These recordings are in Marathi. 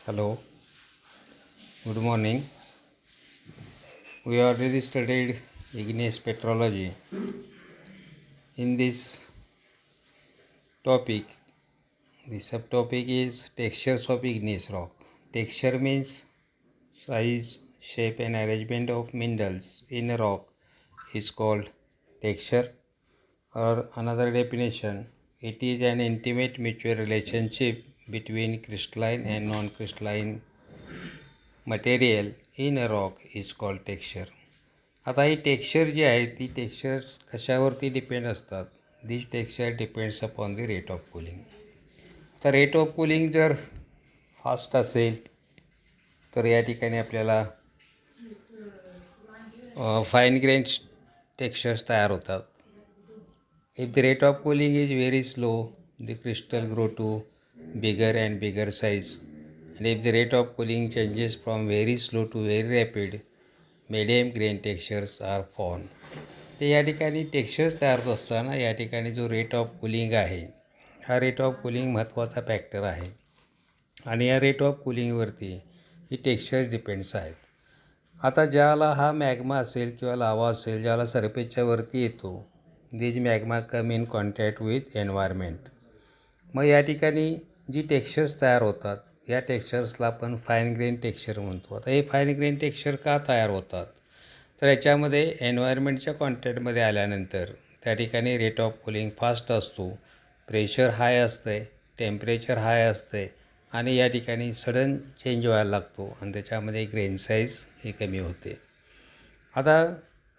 Hello, good morning. We already studied igneous petrology. In this topic, the subtopic is textures of igneous rock. Texture means size, shape, and arrangement of minerals in a rock is called texture, or another definition, it is an intimate mutual relationship between crystalline and non-crystalline material in a rock is called texture. आता ही टेक्स्चर जी आहे ती टेक्स्चर कशावरती डिपेंड असतात. This texture depends upon the rate of cooling. आता रेट ऑफ कूलिंग जर फास्ट असेल तर या ठिकाणी आपल्याला फाईन ग्रेन टेक्स्चर्स तयार होतात. If the rate of cooling is very slow, the crystal grow to bigger and bigger size. and if the rate of cooling changes from very slow to very rapid, medium grain textures are formed. तर या ठिकाणी टेक्स्चर्स तयार होत असताना या ठिकाणी जो रेट ऑफ कूलिंग आहे हा रेट ऑफ कूलिंग महत्त्वाचा फॅक्टर आहे आणि या रेट ऑफ कूलिंगवरती ही टेक्स्चर्स डिपेंड्स आहेत. आता ज्याला हा मॅग्मा असेल किंवा लावा असेल ज्याला सरफेसच्या वरती येतो, these magma come in contact with environment. मग या ठिकाणी जी टेक्स्चर्स तयार होतात या टेक्स्चर्सला आपण फाईन ग्रेन टेक्स्चर म्हणतो. आता हे फाईन ग्रेन टेक्स्चर का तयार होतात तर याच्यामध्ये एन्व्हायरमेंटच्या कॉन्टॅक्टमध्ये आल्यानंतर त्या ठिकाणी रेट ऑफ कूलिंग फास्ट असतो, प्रेशर हाय असते, टेम्परेचर हाय असते आणि या ठिकाणी सडन चेंज व्हायला लागतो आणि त्याच्यामध्ये ग्रेन साईज ही कमी होते. आता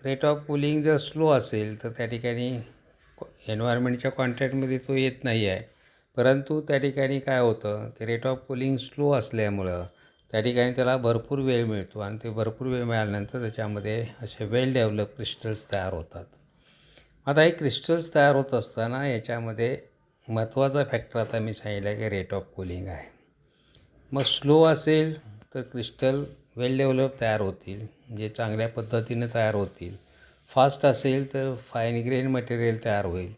रेट ऑफ कूलिंग जर स्लो असेल तर त्या ठिकाणी एन्व्हायरमेंटच्या कॉन्टॅक्टमध्ये तो येत नाही आहे, परंतु त्या ठिकाणी काय होतं की रेट ऑफ कूलिंग स्लो असल्यामुळं त्या ठिकाणी त्याला भरपूर वेळ मिळतो आणि ते भरपूर वेळ मिळाल्यानंतर त्याच्यामध्ये असे वेल डेव्हलप क्रिस्टल्स तयार होतात. आता हे क्रिस्टल्स तयार होत असताना याच्यामध्ये महत्त्वाचा फॅक्टर आता मी सांगितलं की रेट ऑफ कूलिंग आहे. मग स्लो असेल तर क्रिस्टल वेल डेव्हलप तयार होतील, जे चांगल्या पद्धतीने तयार होतील. फास्ट असेल तर फाईन ग्रेन मटेरियल तयार होईल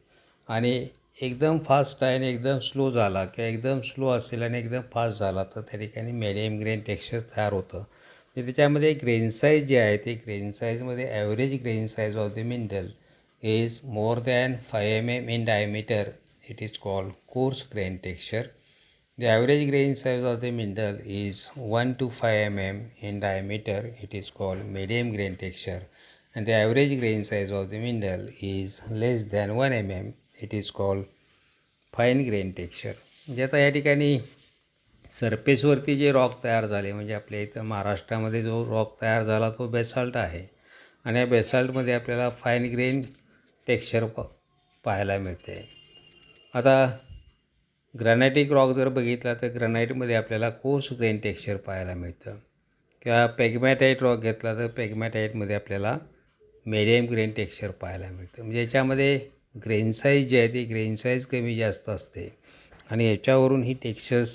आणि एकदम फास्ट आहे आणि एकदम स्लो झाला किंवा एकदम स्लो असेल आणि एकदम फास्ट झाला तर त्या ठिकाणी मिडियम ग्रेन टेक्स्चर तयार होतं. म्हणजे त्याच्यामध्ये ग्रेन साईज जे आहे ते ग्रेन साईजमध्ये average grain size of the mineral is more than 5 mm in diameter. It is called coarse grain texture. The average grain size of the mineral is 1 to 5 mm in diameter. It is called medium grain texture. And the average grain size of the mineral is less than 1 mm. It is called fine grain texture. म्हणजे आता या ठिकाणी सरफेसवरती जे रॉक तयार झाले म्हणजे आपल्या इथं महाराष्ट्रामध्ये जो रॉक तयार झाला तो बेसाल्ट आहे आणि या बेसाल्टमध्ये आपल्याला फाईन ग्रेन टेक्स्चर पाहायला मिळते. आता ग्रॅनायटिक रॉक जर बघितला तर ग्रॅनाईटमध्ये आपल्याला कोर्स ग्रेन टेक्स्चर पाहायला मिळतं किंवा पेगमॅटाईट रॉक घेतला तर पेगमॅटाईटमध्ये आपल्याला मीडियम ग्रेन टेक्स्चर पाहायला मिळतं. म्हणजे याच्यामध्ये ग्रेन साईज जी आहे ती ग्रेन साईज कमी जास्त असते आणि याच्यावरून ही टेक्स्चर्स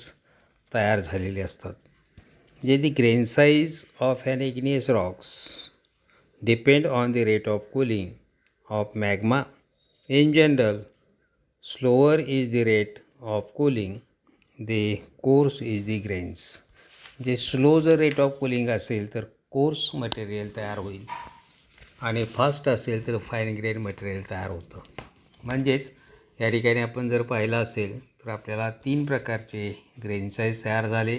तयार झालेली असतात. म्हणजे the grain size of an igneous rocks depend on the rate of cooling of magma. In general slower is the rate of cooling, the coarse is the grains. म्हणजे स्लो जर रेट ऑफ कूलिंग असेल तर कोर्स मटेरियल तयार होईल आणि फास्ट असेल तर फाईन ग्रेन मटेरियल तयार होतं. म्हणजेच या ठिकाणी आपण जर पाहिलं असेल तर आपल्याला 3 प्रकारचे ग्रेन साईज तयार झाले.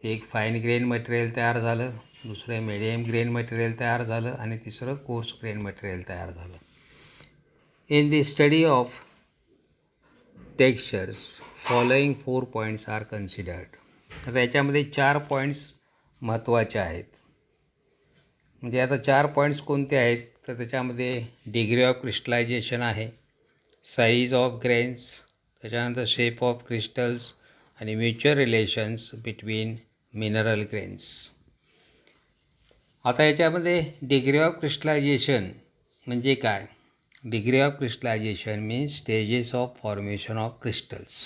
एक फाईन ग्रेन मटेरियल तयार झालं, दुसरं मिडियम ग्रेन मटेरियल तयार झालं आणि तिसरं कोर्स ग्रेन मटेरियल तयार झालं. In the study of textures following 4 points are considered. आता याच्यामध्ये 4 पॉईंट्स महत्त्वाचे आहेत. म्हणजे आता 4 पॉईंट्स कोणते आहेत तर त्याच्यामध्ये डिग्री ऑफ क्रिस्टलायझेशन आहे, साईज ऑफ ग्रेन्स, त्याच्यानंतर शेप ऑफ क्रिस्टल्स आणि mutual relations between mineral grains. आता याच्यामध्ये डिग्री ऑफ क्रिस्टलायझेशन म्हणजे काय. Degree of crystallisation means stages of formation of crystals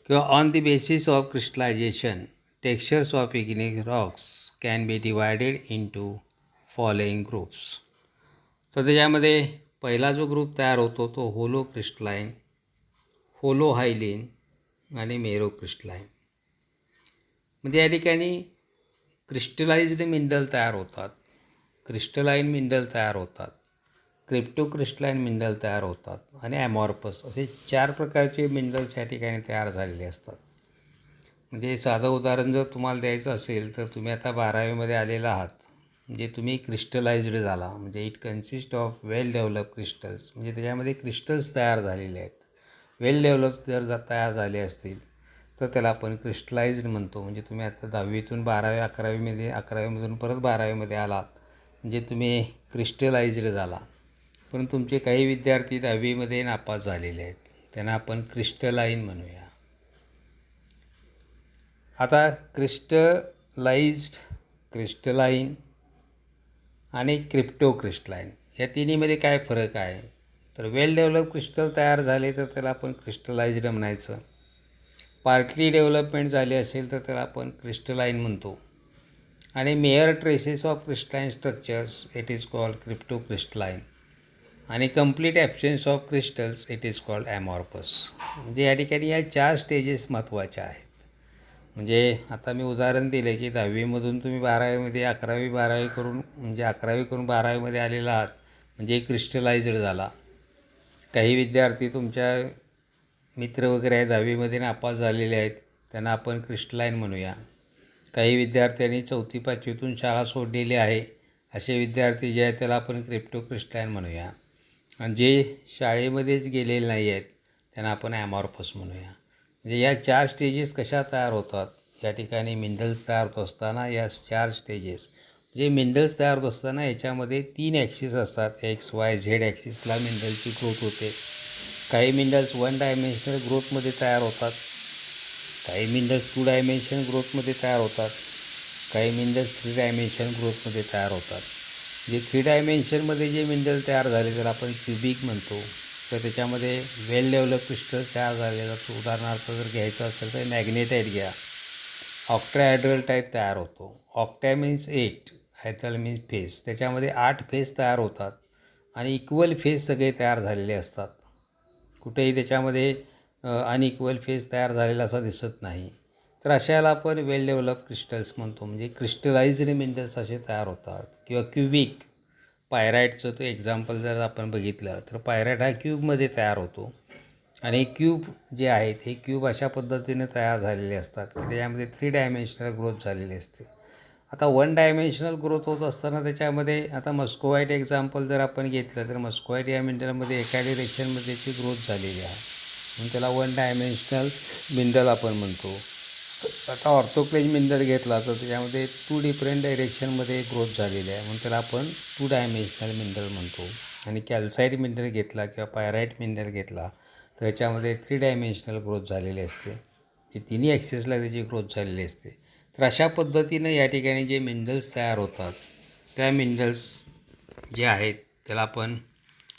किंवा on the basis of crystallisation textures of igneous rocks can be divided into following groups. तर त्याच्यामध्ये पहिला जो ग्रुप तयार होतो तो होलो क्रिस्टलाइन, होलो हायलिन आणि मेरो क्रिस्टलाइन. म्हणजे या ठिकाणी क्रिस्टलाइज्ड मिनरल तयार होतात, क्रिस्टलाइन मिनरल तयार होतात, क्रिप्टो क्रिस्टलाइन मिनरल तयार होतात आणि ॲमॉर्फस असे 4 प्रकारचे मिनरल्स या ठिकाणी तयार झालेले असतात. म्हणजे साधं उदाहरण जर तुम्हाला द्यायचं असेल तर तुम्ही आता 12वीमध्ये आलेला आहात, म्हणजे तुम्ही क्रिस्टलाइज्ड झाला, म्हणजे it consist of well develop crystals, म्हणजे त्याच्यामध्ये क्रिस्टल्स तयार झालेले आहेत. वेल डेव्हलप जर तयार झाले असतील तर त्याला आपण क्रिस्टलाइज्ड म्हणतो. म्हणजे तुम्ही आता 10वीतून 12वी 11वीमधून परत 12वीमध्ये आलात, म्हणजे तुम्ही क्रिस्टलाइज्ड झाला. पण तुमचे काही विद्यार्थी 10वीमध्ये नापास झालेले आहेत, त्यांना आपण क्रिस्टलाइन म्हणूया. आता क्रिस्टलाइज्ड, क्रिस्टलाइन आणि क्रिप्टो क्रिस्टलाइन या तिन्हीमध्ये काय फरक आहे? तर वेल डेव्हलप क्रिस्टल तयार झाले तर त्याला आपण क्रिस्टलाइज्ड म्हणायचं. पार्टली डेव्हलपमेंट झाली असेल तर त्याला आपण क्रिस्टलाइन म्हणतो. आणि mere traces of crystalline structures it is called crypto crystalline. आणि complete absence of crystals it is called amorphous. म्हणजे या ठिकाणी या 4 स्टेजेस महत्त्वाच्या आहेत. म्हणजे आता मी उदाहरण दिले की 10वीमधून तुम्ही 12वीमध्ये 11वी-12वी करून, म्हणजे 11वी करून 12वीमध्ये आलेला आहात, म्हणजे क्रिस्टलाइज्ड झाला. काही विद्यार्थी तुमच्या मित्र वगैरे आहेत 10वीमध्ये नापास झालेले आहेत, त्यांना आपण क्रिस्टलाइन म्हणूया. काही विद्यार्थ्यांनी 4थी-5वीतून शाळा सोडलेली आहे, असे विद्यार्थी जे आहेत त्याला आपण क्रिप्टो क्रिस्टलाइन म्हणूया. आणि जे शाळेमध्येच गेलेले नाही आहेत त्यांना आपण ॲमॉर्फस म्हणूया. म्हणजे या 4 स्टेजेस कशा तयार होतात? या ठिकाणी मिनरल्स तयार होत असताना या 4 स्टेजेस, म्हणजे मिनरल्स तयार होत असताना याच्यामध्ये 3 ॲक्सिस असतात. एक्स, वाय, झेड ॲक्सिसला मिनरलची ग्रोथ होते. काही मिनरल्स 1 डायमेन्शनल ग्रोथमध्ये तयार होतात, काही मिनरल्स 2 डायमेन्शनल ग्रोथमध्ये तयार होतात, काही मिनरल्स 3 डायमेन्शनल ग्रोथमध्ये तयार होतात. जे 3 डायमेन्शनमध्ये जे मिनरल तयार झाले त्याला आपण क्युबिक म्हणतो. तर त्याच्यामध्ये वेल डेव्हलप क्रिस्टल तयार झाले जातो. उदाहरणार्थ जर घ्यायचं असेल तर मॅग्नेटाईट घ्या, ऑक्टाहेड्रल टाईप तयार होतो. Octa means 8, hydel means face, त्याच्यामध्ये 8 फेस तयार होतात आणि इक्वल फेस सगळे तयार झालेले असतात. कुठेही त्याच्यामध्ये अनइक्वल फेस तयार झालेला असा दिसत नाही. तर अशाला आपण वेल डेव्हलप क्रिस्टल्स म्हणतो. म्हणजे क्रिस्टलाइज्ड मिनरल्स असे तयार होतात. किंवा क्युबिक, पायराईटचं तो एक्झाम्पल जर आपण बघितलं तर पायराईट हा क्यूबमध्ये तयार होतो. आणि क्यूब जे आहेत हे क्यूब अशा पद्धतीने तयार झालेले असतात की त्याच्यामध्ये 3 डायमेन्शनल ग्रोथ झालेली असते. आता 1 डायमेन्शनल ग्रोथ होत असताना त्याच्यामध्ये आता मस्कोवाईट एक्झाम्पल जर आपण घेतलं तर मस्कोवाईट या मिनरलमध्ये एका डिरेक्शनमध्ये त्याची ग्रोथ झालेली आहे, म्हणून त्याला 1 डायमेन्शनल मिनरल आपण म्हणतो. आता ऑर्थोक्लेज मिनरल घेतला तर त्याच्यामध्ये 2 डिफरंट डायरेक्शनमध्ये ग्रोथ झालेली आहे, म्हणून त्याला आपण 2 डायमेन्शनल मिनरल म्हणतो. आणि कॅल्साईट मिनरल घेतला किंवा पायराईट मिनरल घेतला तर याच्यामध्ये 3 डायमेन्शनल ग्रोथ झालेली असते, ही तिन्ही ॲक्सेसला त्याची ग्रोथ झालेली असते. तर अशा पद्धतीनं या ठिकाणी जे मिनरल्स तयार होतात त्या मिनरल्स जे आहेत त्याला आपण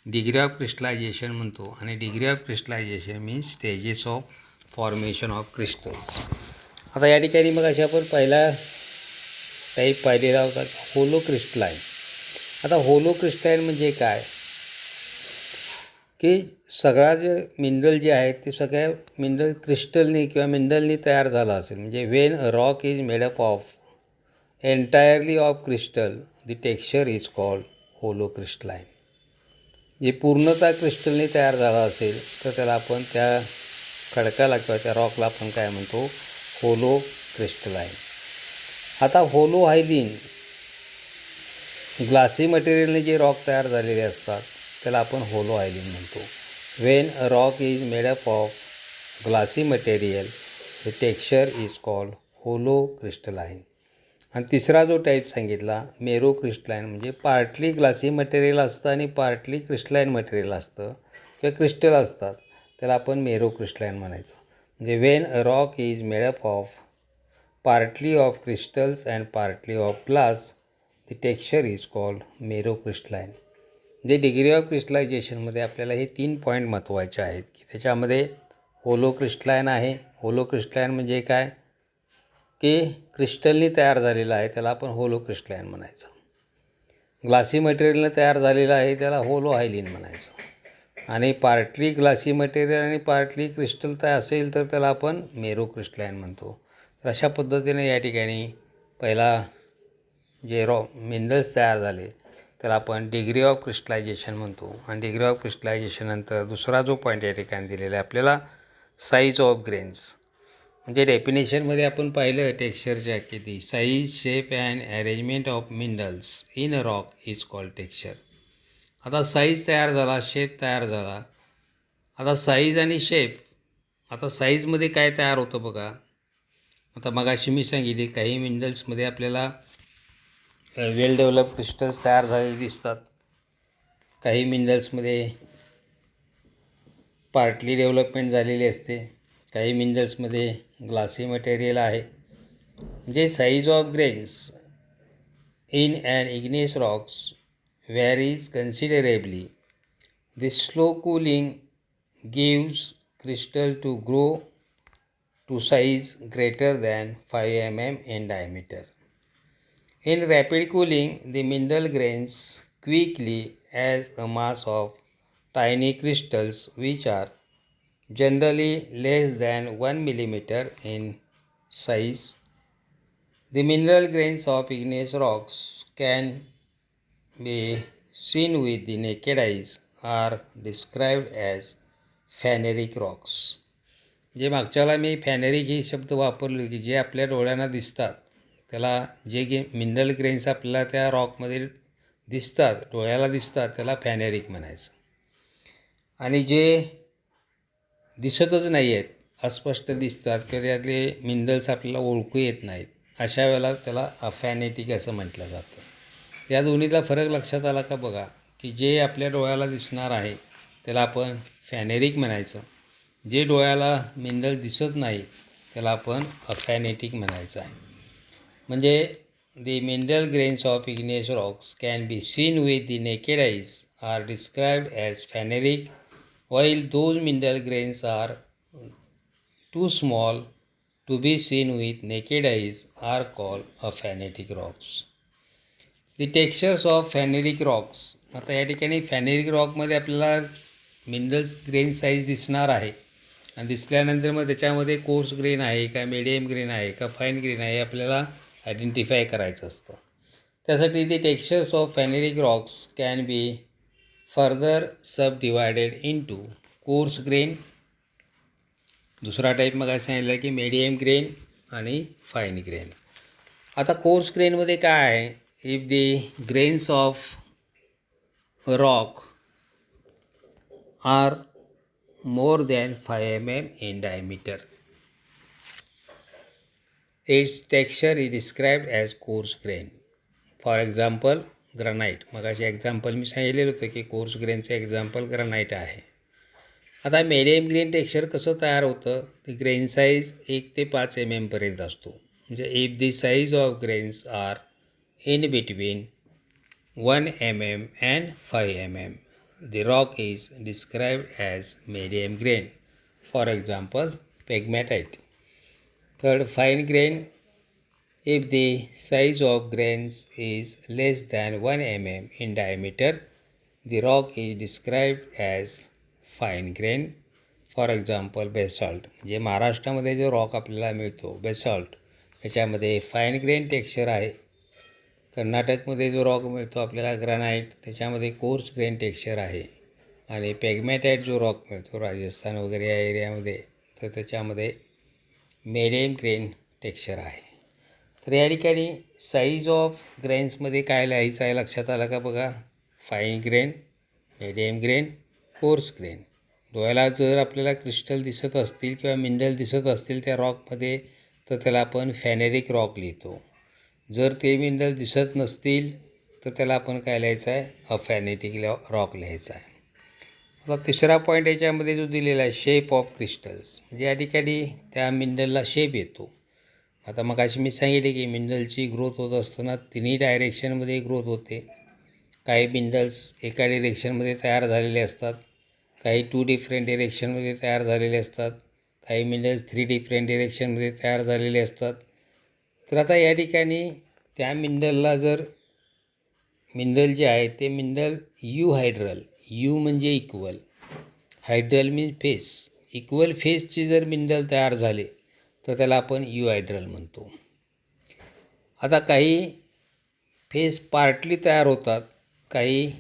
डिग्री ऑफ क्रिस्टलायझेशन म्हणतो. आणि degree of crystallisation means stages of formation of crystals. आता या ठिकाणी मग अशा आपण पहिला टाईप पाहिलेला होता होलो क्रिस्टलाइन. आता होलो क्रिस्टलाइन म्हणजे काय की सगळा जे मिनरल जे आहेत ते सगळ्या मिनरल क्रिस्टलनी किंवा मिनरलनी तयार झाला असेल. म्हणजे when a rock is made up of entirely of crystal the texture is called holo crystalline. जे पूर्णतः क्रिस्टलनी तयार झाला असेल तर त्याला आपण त्या खडकाला किंवा त्या रॉकला आपण काय म्हणतो, होलो क्रिस्टलाइन. आता होलो हायलिन ग्लासी मटेरियलने जे रॉक तयार झालेले असतात त्याला आपण होलो हायलिन म्हणतो. When a rock is made up of glassy material the texture is called holo crystalline. आणि तिसरा जो टाईप सांगितला मेरो क्रिस्टलाइन, म्हणजे पार्टली ग्लासी मटेरियल असतं आणि पार्टली क्रिस्टलाइन मटेरियल असतं किंवा क्रिस्टल असतात, त्याला आपण मेरो क्रिस्टलाइन म्हणायचं. म्हणजे when a rock is made up of partly of crystals and partly of glass the texture is called मेरो क्रिस्टलाइन. म्हणजे डिग्री ऑफ क्रिस्टलायझेशनमध्ये आपल्याला हे 3 पॉईंट महत्त्वाचे आहेत की त्याच्यामध्ये होलो क्रिस्टलाइन आहे. होलो क्रिस्टलाइन म्हणजे काय की क्रिस्टलनी तयार झालेला आहे त्याला आपण होलो क्रिस्टलाइन म्हणायचं. ग्लासी मटेरियलनं तयार झालेलं आहे त्याला होलो हायलिन म्हणायचं. आणि पार्टली ग्लासी मटेरियल आणि पार्टली क्रिस्टल तयार असेल तर त्याला आपण मेरो क्रिस्टलाइन म्हणतो. तर अशा पद्धतीने या ठिकाणी पहिला जे मिनरल्स तयार झाले त्याला आपण डिग्री ऑफ क्रिस्टलायझेशन म्हणतो. आणि डिग्री ऑफ क्रिस्टलायझेशन नंतर दुसरा जो पॉईंट या ठिकाणी दिलेला आहे आपल्याला साईज ऑफ ग्रेन्स. म्हणजे डेफिनेशनमध्ये आपण पाहिलं टेक्स्चरच्या की size, shape and arrangement of minerals in a rock is called texture. आता साईज तयार झाला, शेप तयार झाला. आता साईज आणि शेप, आता साईजमध्ये काय तयार होतं बघा. आता मगाशी मी सांगितले काही मिनरल्समध्ये आपल्याला वेल डेव्हलप क्रिस्टल्स तयार झालेले दिसतात. काही मिनरल्समध्ये पार्टली डेव्हलपमेंट झालेली असते. काही मिनरल्समध्ये ग्लासी मटेरियल आहे. म्हणजे size of grains in an igneous rocks varies considerably. This slow cooling gives crystal to grow to size greater than 5 mm in diameter. In rapid cooling, the mineral grains quickly as a mass of tiny crystals which are generally less than 1 millimeter in size. The mineral grains of igneous rocks can be seen with the naked eyes are described as phaneric rocks. जे मागच्याला मी फॅनेरिक ही शब्द वापरलो की जे आपल्या डोळ्यांना दिसतात त्याला जे मिनरल ग्रेन्स आपल्याला त्या रॉकमध्ये दिसतात, डोळ्याला दिसतात, त्याला फॅनेरिक म्हणायचं. आणि जे दिसतच नाही आहेत, अस्पष्ट दिसतात किंवा त्यातले मिनरल्स आपल्याला ओळखू येत नाहीत, अशा वेळेला त्याला अफॅनेटिक असं म्हटलं जातं. त्या दोन्हीतला फरक लक्षात आला का बघा, की जे आपल्या डोळ्याला दिसणार आहे त्याला आपण फॅनेरिक म्हणायचं. जे डोळ्याला मिनरल दिसत नाही त्याला आपण अफॅनेटिक म्हणायचं आहे. म्हणजे the mineral grains of igneous rocks can be seen with the naked eyes are described as phaneric, while those mineral grains are too small to be seen with naked eyes are called aphanetic rocks. The textures of phaneric rocks. आता या ठिकाणी फॅनेरिक रॉकमध्ये आपल्याला मिनरल्स ग्रेन साईज दिसणार आहे आणि दिसल्यानंतर मग त्याच्यामध्ये कोर्स ग्रेन आहे का, मिडियम ग्रेन आहे का, फाईन ग्रेन आहे, आपल्याला आयडेंटिफाय करायचं असतं. त्यासाठी the textures of phaneritic rocks can be further subdivided into coarse grain, दुसरा टाईप मग सांगितलं की मीडियम ग्रेन आणि फाईन ग्रेन. आता कोर्स ग्रेनमध्ये काय आहे, if the grains of rock are more than 5 mm in diameter, its texture is described as coarse grain. For example, ग्रानाईट. मग असे एक्झाम्पल मी सांगितलेलं होतं की कोर्स ग्रेनचं एक्झाम्पल ग्रानाईट आहे. आता मीडियम ग्रेन टेक्स्चर कसं तयार होतं, ती ग्रेन साईज 1 ते 5 mm पर्यंत असतो. म्हणजे if the size of grains are in between 1 mm and 5 mm, the rock is described as medium grain. For example, pegmatite. Third, fine grain. If the size of grains is less than 1 mm in diameter, the rock is described as fine grain. For example, basalt. जे महाराष्ट्रामध्ये जो रॉक आपल्याला मिळतो बेसॉल्ट, त्याच्यामध्ये फाईन ग्रेन टेक्स्चर आहे. कर्नाटकमध्ये जो रॉक मिळतो आपल्याला ग्रानाईट, त्याच्यामध्ये कोर्स ग्रेन टेक्स्चर आहे. आणि पेगमॅटाईट जो रॉक मिळतो राजस्थान वगैरे या एरियामध्ये, तर त्याच्यामध्ये मीडियम ग्रेन टेक्स्चर आहे. तर या ठिकाणी साईज ऑफ ग्रेन्समध्ये काय लिहायचं आहे लक्षात आलं का बघा. Fine grain, medium grain, coarse grain. डोळ्याला जर आपल्याला क्रिस्टल दिसत असतील किंवा मिनरल दिसत असतील त्या रॉकमध्ये, तर त्याला आपण फॅनेरिक रॉक लिहितो. जर ते मिनरल दिसत नसतील तर त्याला आपण काय लिहायचं आहे, अफॅनेटिक रॉक लिहायचा आहे. आता तिसरा पॉईंट याच्यामध्ये जो दिलेला आहे, शेप ऑफ क्रिस्टल्स. म्हणजे या ठिकाणी त्या मिनरलला शेप येतो. आता मग अशी मी सांगितले की मिनरलची ग्रोथ होत असताना तिन्ही डायरेक्शनमध्ये ग्रोथ होते. काही मिनरल्स एका डिरेक्शनमध्ये तयार झालेले असतात, काही 2 डिफरंट डिरेक्शनमध्ये तयार झालेले असतात, काही मिनरल्स 3 डिफरंट डिरेक्शनमध्ये तयार झालेले असतात. तर आता या ठिकाणी त्या मिनरलला जर मिनरल जे आहे ते मिनरल यू हायड्रल, यू म्हणजे equal, hedral means face, equal फेसचे जर मिनरल तयार झाले तर त्याला आपण युहायड्रल म्हणतो. आता काही फेस पार्टली तयार होतात, काही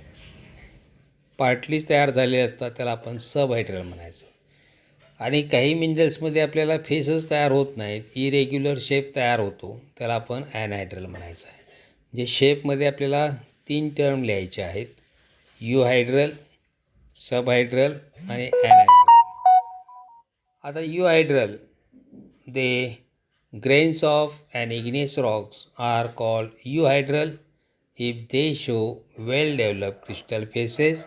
पार्टलीच तयार झालेले असतात, त्याला आपण सबहायड्रल म्हणायचं. आणि काही मिनरल्समध्ये आपल्याला फेसच तयार होत नाहीत, इरेग्युलर शेप तयार होतो, त्याला आपण ॲनहायड्रल म्हणायचं आहे. म्हणजे शेपमध्ये आपल्याला 3 टर्म लिहायचे आहेत, युहायड्रल, सबहायड्रल आणि ॲनहायड्रल. आता युहायड्रल, the grains of an igneous rocks are called euhydral if they show well-developed crystal faces,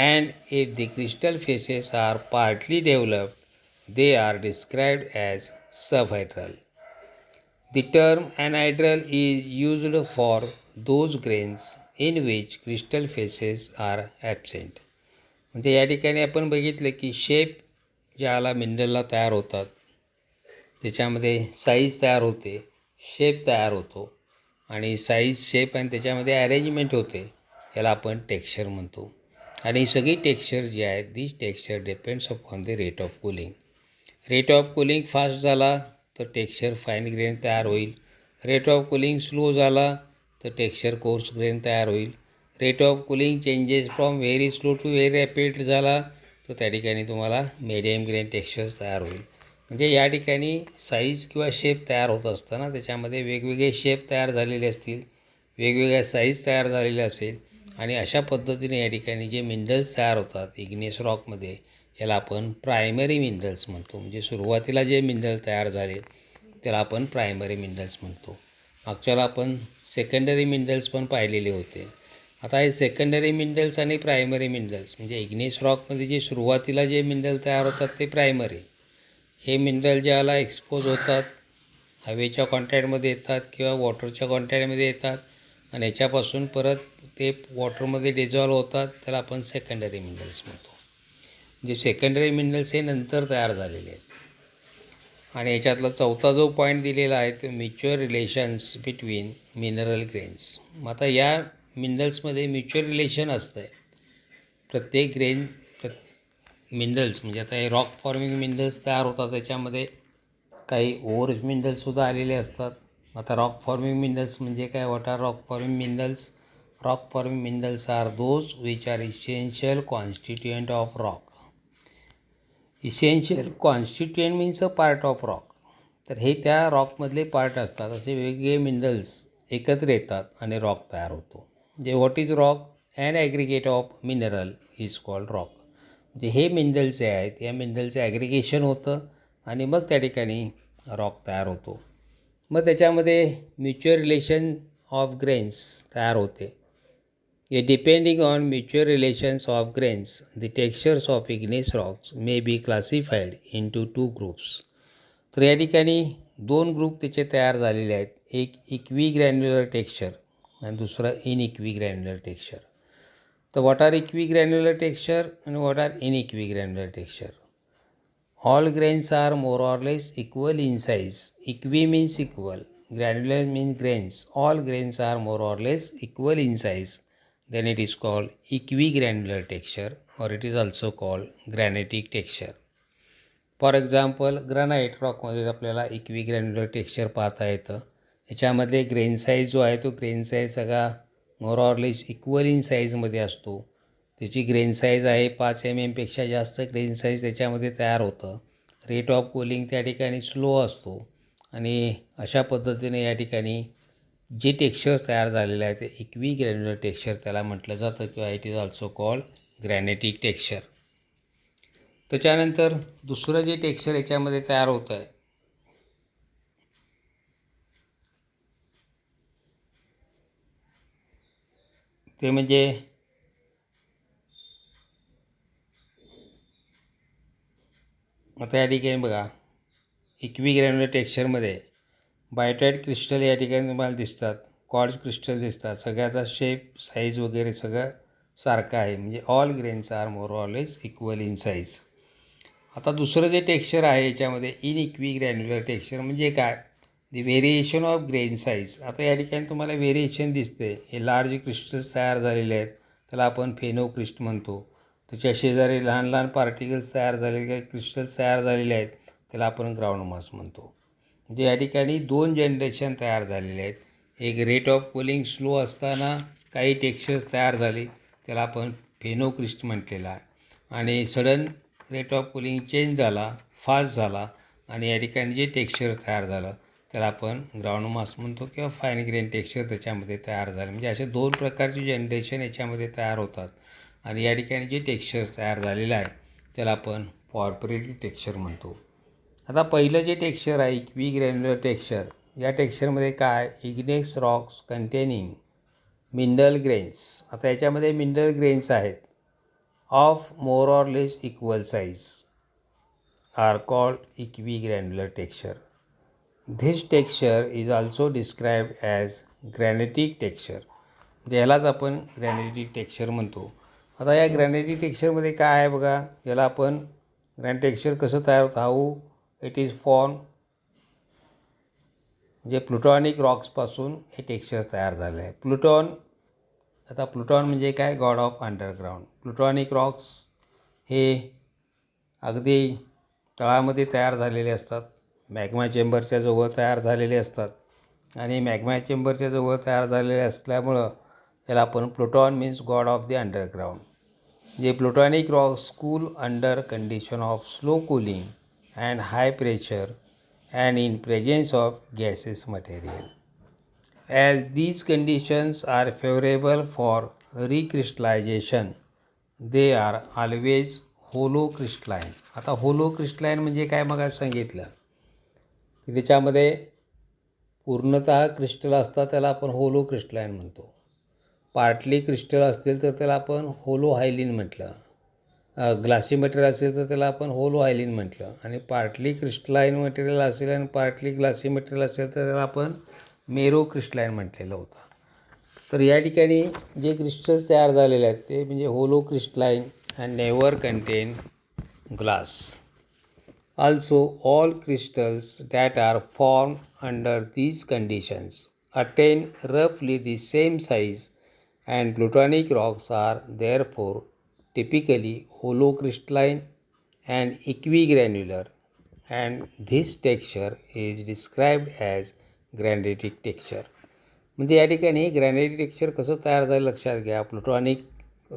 and if the crystal faces are partly developed, they are described as subhydral. The term anhydral is used for those grains in which crystal faces are absent. म्हणजे या ठिकाणी आपण बघितलं की शेप ज्याला मिनरलला तयार होतात त्याच्यामध्ये साईज तयार होते, शेप तयार होतो आणि साईज, शेप आणि त्याच्यामध्ये अरेंजमेंट होते, याला आपण टेक्स्चर म्हणतो. आणि ही सगळी टेक्स्चर जी आहेत, this texture depends upon the rate of cooling. Rate of cooling fast झाला तर टेक्स्चर फाईन ग्रेन तयार होईल. रेट ऑफ कूलिंग स्लो झाला तर टेक्स्चर कोर्स ग्रेन तयार होईल. Rate of cooling changes from very slow to very rapid झाला तर त्या ठिकाणी तुम्हाला मिडियम ग्रेन टेक्स्चर्स तयार होईल. म्हणजे या ठिकाणी साईज किंवा शेप तयार होत असताना त्याच्यामध्ये वेगवेगळे शेप तयार झालेले असतील, वेगवेगळ्या साईज तयार झालेले असेल आणि अशा पद्धतीने या ठिकाणी जे मिनरल्स तयार होतात इग्नियस रॉकमध्ये, याला आपण प्रायमरी मिनरल्स म्हणतो. म्हणजे सुरुवातीला जे मिनरल तयार झाले त्याला आपण प्रायमरी मिनरल्स म्हणतो. मागच्याला आपण सेकंडरी मिनरल्स पण पाहिलेले होते. आता हे सेकंडरी मिनरल्स आणि प्रायमरी मिनरल्स म्हणजे इग्नियस रॉकमध्ये जे सुरुवातीला जे मिनरल तयार होतात ते प्रायमरी. हे मिनरल ज्याला एक्सपोज होतात, हवेच्या कॉन्टॅक्टमध्ये येतात किंवा वॉटरच्या कॉन्टॅक्टमध्ये येतात आणि याच्यापासून परत ते वॉटरमध्ये डिझॉल्व होतात, त्याला आपण सेकंडरी मिनरल्स म्हणतो. जे सेकंडरी मिनरल्स हे नंतर तयार झालेले आहेत. आणि याच्यातला चौथा जो पॉईंट दिलेला आहे तो mutual relations between mineral grains. मग आता या मिनरल्समध्ये म्युच्युअल रिलेशन असतं आहे. प्रत्येक ग्रेन मिनरल्स म्हणजे आता हे रॉक फॉर्मिंग मिनरल्स तयार होतात, त्याच्यामध्ये काही ओव्हर मिनरल्ससुद्धा आलेले असतात. आता रॉक फॉर्मिंग मिनरल्स म्हणजे काय? What are rock forming minerals? Rock forming minerals are those which are essential constituent of rock. Essential constituent means a part of rock. तर हे त्या रॉकमधले पार्ट असतात. असे वेगवेगळे मिनरल्स एकत्र येतात आणि रॉक तयार होतो. जे what is rock? An aggregate of mineral is called rock. म्हणजे हे मिनरल्स जे आहेत या मिनरलचं ॲग्रिगेशन होतं आणि मग त्या ठिकाणी रॉक तयार होतो. मग त्याच्यामध्ये म्युच्युअल रिलेशन ऑफ ग्रेन्स तयार होते. Depending on mutual relations of grains, the textures of igneous rocks may be classified into 2 groups. तर या ठिकाणी 2 ग्रुप त्याचे तयार झालेले आहेत. एक इक्वी ग्रॅन्युलर टेक्स्चर आणि दुसरं इनइक्वी ग्रॅन्युलर टेक्स्चर. तर what are equigranular texture आणि what are inequigranular texture? All grains are more or less equal in size. Equi means equal, granular means grains. All grains are more or less equal in size. Then it is called equigranular texture, or it is also called granitic texture. For example granite रॉकमध्ये आपल्याला इक्विग्रॅन्युलर टेक्स्चर पाहता येतं. याच्यामध्ये ग्रेन साईज जो आहे तो ग्रेन साईज सगळा मोर ऑर लेस इक्वल इन साईजमध्ये असतो. त्याची ग्रेन साईज आहे 5 mm जास्त ग्रेन साईज त्याच्यामध्ये तयार होतं. रेट ऑफ कूलिंग त्या ठिकाणी स्लो असतो आणि अशा पद्धतीने या ठिकाणी जे टेक्स्चर्स तयार झालेले आहे ते इक्विग्रॅन्युलर टेक्स्चर त्याला म्हटलं जातं किंवा it is also called granitic texture. त्याच्यानंतर दुसरं जे टेक्स्चर याच्यामध्ये तयार होतं आहे ते म्हणजे आता या ठिकाणी बघा इक्विग्रॅन्युलर टेक्स्चरमध्ये बायोटाईट क्रिस्टल या ठिकाणी तुम्हाला दिसतात, क्वार्ट्ज क्रिस्टल दिसतात. सगळ्याचा शेप, साईज वगैरे सगळं सारखं आहे. म्हणजे all grains are more or less equal in size. आता दुसरं जे टेक्स्चर आहे याच्यामध्ये इनइक्विग्रॅन्युलर टेक्स्चर म्हणजे काय? दी व्हेरिएशन ऑफ ग्रेन साईज. आता या ठिकाणी तुम्हाला व्हेरिएशन दिसते. हे लार्ज क्रिस्टल्स तयार झालेले आहेत, त्याला आपण फेनोक्रिस्ट म्हणतो. त्याच्या शेजारी लहान लहान पार्टिकल्स तयार झालेले, काही क्रिस्टल्स तयार झालेले आहेत, त्याला आपण ग्राउंड मास म्हणतो. म्हणजे या ठिकाणी 2 जनरेशन तयार झालेले आहेत. एक रेट ऑफ कूलिंग स्लो असताना काही टेक्स्चर्स तयार झाले, त्याला आपण फेनोक्रिस्ट म्हटलेलं आहे. आणि sudden rate of cooling change झाला, फास्ट झाला आणि या ठिकाणी जे टेक्स्चर तयार झालं त्याला आपण ग्राउंड मास म्हणतो किंवा फाईन ग्रेन टेक्स्चर त्याच्यामध्ये तयार झालं. म्हणजे असे 2 प्रकारचे जनरेशन याच्यामध्ये तयार होतात आणि या ठिकाणी जे टेक्स्चर तयार झालेलं आहे त्याला आपण पॉर्परेटिव्ह टेक्स्चर म्हणतो. आता पहिलं जे टेक्स्चर आहे इक्वी ग्रॅन्युलर टेक्स्चर, या टेक्स्चरमध्ये काय igneous rocks containing mineral grains. आता याच्यामध्ये मिनरल ग्रेन्स आहेत of more or less equal size are called equigranular texture. This texture is also described as granitic texture. यालाच आपण ग्रॅनेटिक टेक्स्चर म्हणतो. आता या ग्रॅनेटिक टेक्स्चरमध्ये काय आहे बघा, याला आपण ग्रॅनेटिक टेक्स्चर कसं तयार होतं, हाऊ इट इज फॉर्म, म्हणजे प्लुटॉनिक रॉक्सपासून हे टेक्स्चर तयार झालं आहे. आता प्लुटॉन म्हणजे काय, गॉड ऑफ अंडरग्राऊंड. प्लुटॉनिक रॉक्स हे अगदी तळामध्ये तयार झालेले असतात, मॅग्मा चेंबरच्या जवळ तयार झालेले असतात आणि मॅग्मा चेंबरच्या जवळ तयार झालेले असल्यामुळं याला आपण pluton means god of the underground. जे plutonic rocks cool under condition of slow cooling and high pressure and in presence of gaseous material. As these conditions are favorable for recrystallization, they are always hollow crystalline. आता होलो क्रिस्टलाइन म्हणजे काय मग सांगितलं की त्याच्यामध्ये पूर्णतः क्रिस्टल असतात त्याला आपण होलो क्रिस्टलाइन म्हणतो. पार्टली क्रिस्टल असतील तर त्याला आपण होलो हायलिन म्हटलं. ग्लासी मटेरियल असेल तर त्याला आपण होलो हायलिन म्हटलं आणि पार्टली क्रिस्टलाइन मटेरियल असेल आणि पार्टली ग्लासी मटेरियल असेल तर त्याला आपण मेरो क्रिस्टलाइन म्हटलेलं होतं. तर या ठिकाणी जे क्रिस्टल्स तयार झालेले आहेत ते म्हणजे holocrystalline and never contain glass. Also all crystals that are form under these conditions attain रफली the same size and plutonic rocks are therefore typically holocrystalline and equigranular, and this texture is described as granitic texture. म्हणजे या ठिकाणी ग्रॅनिटिक टेक्स्चर कसं तयार झालं लक्षात घ्या. प्लुटॉनिक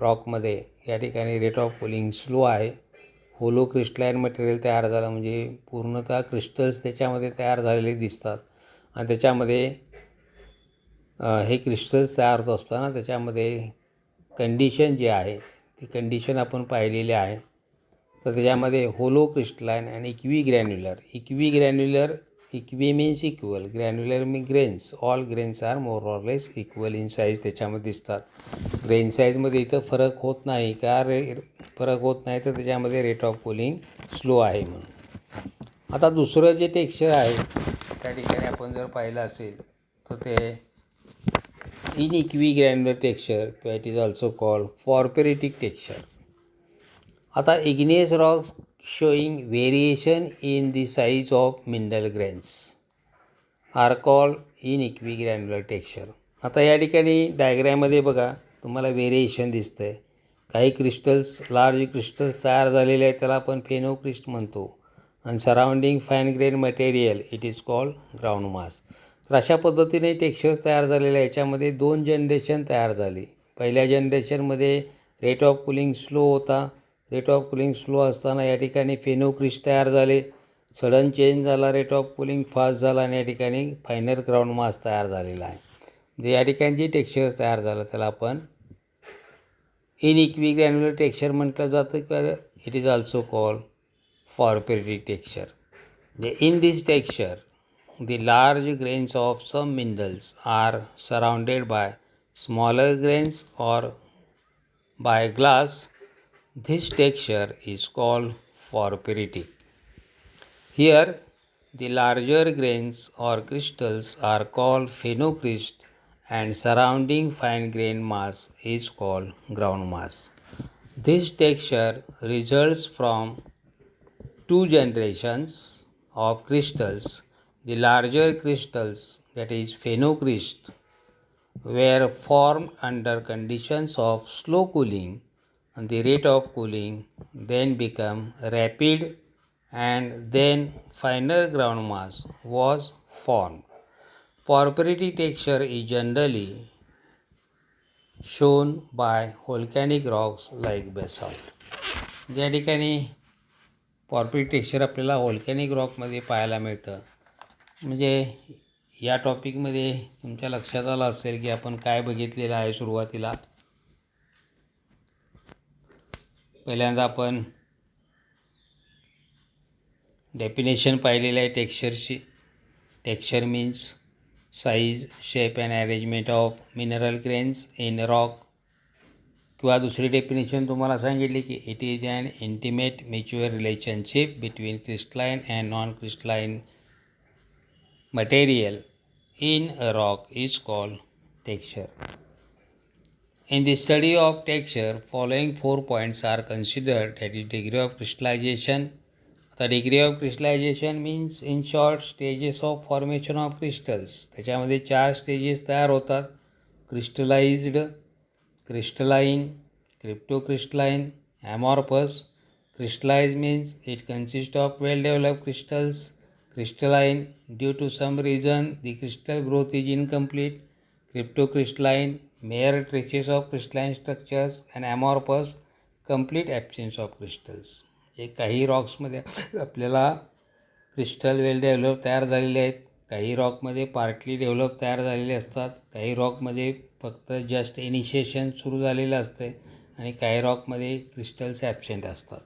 रॉकमध्ये या ठिकाणी रेट ऑफ कूलिंग स्लो आहे, होलो क्रिस्टलाइन मटेरियल तयार झालं म्हणजे पूर्णतः क्रिस्टल्स त्याच्यामध्ये तयार झालेले दिसतात आणि त्याच्यामध्ये हे क्रिस्टल्स तयार होत असताना त्याच्यामध्ये कंडिशन जे आहे ती कंडिशन आपण पाहिलेली आहे. तर त्याच्यामध्ये होलो क्रिस्टलाइन आणि equi means equal, granular me grains. All grains are more or less equal in size त्याच्यामध्ये दिसतात. ग्रेन साईजमध्ये इथं फरक होत नाही का, फरक होत नाही तर त्याच्यामध्ये रेट ऑफ कूलिंग स्लो आहे म्हणून. आता दुसरं जे टेक्स्चर आहे त्या ठिकाणी आपण जर पाहिलं असेल तर ते इनइक्विग्रॅन्युलर टेक्स्चर किंवा it is also called porphyritic texture. आता igneous rocks showing variation in the size of mineral grains are called inequigranular texture. आता या ठिकाणी डायग्रॅममध्ये बघा तुम्हाला व्हेरिएशन दिसतं आहे. काही क्रिस्टल्स लार्ज क्रिस्टल्स तयार झालेले आहेत त्याला आपण फेनोक्रिस्ट म्हणतो आणि surrounding fine grain material it is called groundmass. तर अशा पद्धतीने टेक्स्चर्स तयार झालेले आहे. याच्यामध्ये 2 जनरेशन तयार झाली. पहिल्या जनरेशनमध्ये रेट ऑफ कूलिंग स्लो होता. रेट ऑफ कूलिंग स्लो असताना या ठिकाणी फेनोक्रिस्ट तयार झाले. सडन चेंज झाला, रेट ऑफ कूलिंग फास्ट झाला आणि या ठिकाणी फायनल ग्राउंड मास तयार झालेला आहे. म्हणजे या ठिकाणी जे टेक्स्चर्स तयार झालं त्याला आपण इनइक्विग्रॅन्युलर टेक्स्चर म्हटलं जातं किंवा it is also called porphyritic texture. म्हणजे in this texture the large grains of some minerals are surrounded by smaller grains or by glass. This texture is called porphyritic. Here, the larger grains or crystals are called phenocryst and surrounding fine grain mass is called ground mass. This texture results from 2 generations of crystals. The larger crystals, that is phenocryst, were formed under conditions of slow cooling and the rate of cooling then become rapid and then finer ground mass was formed. Porphyry texture is generally shown by volcanic rocks like basalt. ज्या ठिकाणी पॉर्परी टेक्स्चर आपल्याला व्होल्कॅनिक रॉकमध्ये पाहायला मिळतं. म्हणजे या टॉपिकमध्ये तुमच्या लक्षात आलं असेल की आपण काय बघितलेलं आहे. सुरुवातीला पहिल्यांदा आपण डेफिनेशन पाहिलेलं आहे टेक्स्चरची. Texture means size, shape and arrangement of mineral grains in rock. किंवा दुसरी डेफिनेशन तुम्हाला सांगितली की it is an intimate mutual relationship between crystalline and non crystalline material in a rock is called texture. In the study of texture, following 4 points are considered. That is degree of crystallization. The degree of crystallization means in short stages of formation of crystals. त्याच्यामध्ये 4 स्टेजेस तयार होतात. Crystallised, crystalline, cryptocrystalline, amorphous. Crystallized means it consists of well developed crystals. Crystalline, due to some reason the crystal growth is incomplete. Cryptocrystalline, mere traces of crystalline structures. And amorphous, complete absence of crystals. हे काही रॉक्समध्ये आपल्याला क्रिस्टल वेल डेव्हलप तयार झालेले आहेत. काही रॉकमध्ये पार्टली डेव्हलप तयार झालेले असतात. काही रॉकमध्ये फक्त जस्ट इनिशिएशन सुरू झालेलं असतं आणि काही रॉकमध्ये क्रिस्टल्स ॲबसेंट असतात.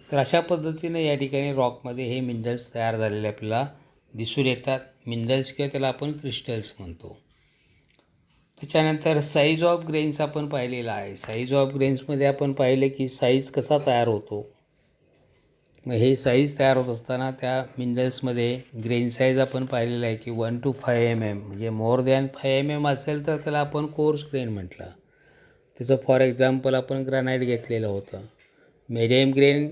तर अशा पद्धतीने या ठिकाणी रॉकमध्ये हे मिनरल्स तयार झालेले आपल्याला दिसून येतात. मिनरल्स किंवा त्याला आपण क्रिस्टल्स म्हणतो. त्याच्यानंतर साईज ऑफ ग्रेन्स आपण पाहिलेला आहे. साईज ऑफ ग्रेन्समध्ये आपण पाहिले की साईज कसा तयार होतो. मग हे साईज तयार होत असताना त्या मिनरल्समध्ये ग्रेन साईज आपण पाहिलेलं आहे की 1 to 5 mm, म्हणजे मोर दॅन 5 mm असेल तर त्याला आपण कोर्स ग्रेन म्हटलं. त्याचं फॉर एक्झाम्पल आपण ग्रॅनाईट घेतलेलं होतं. Medium grain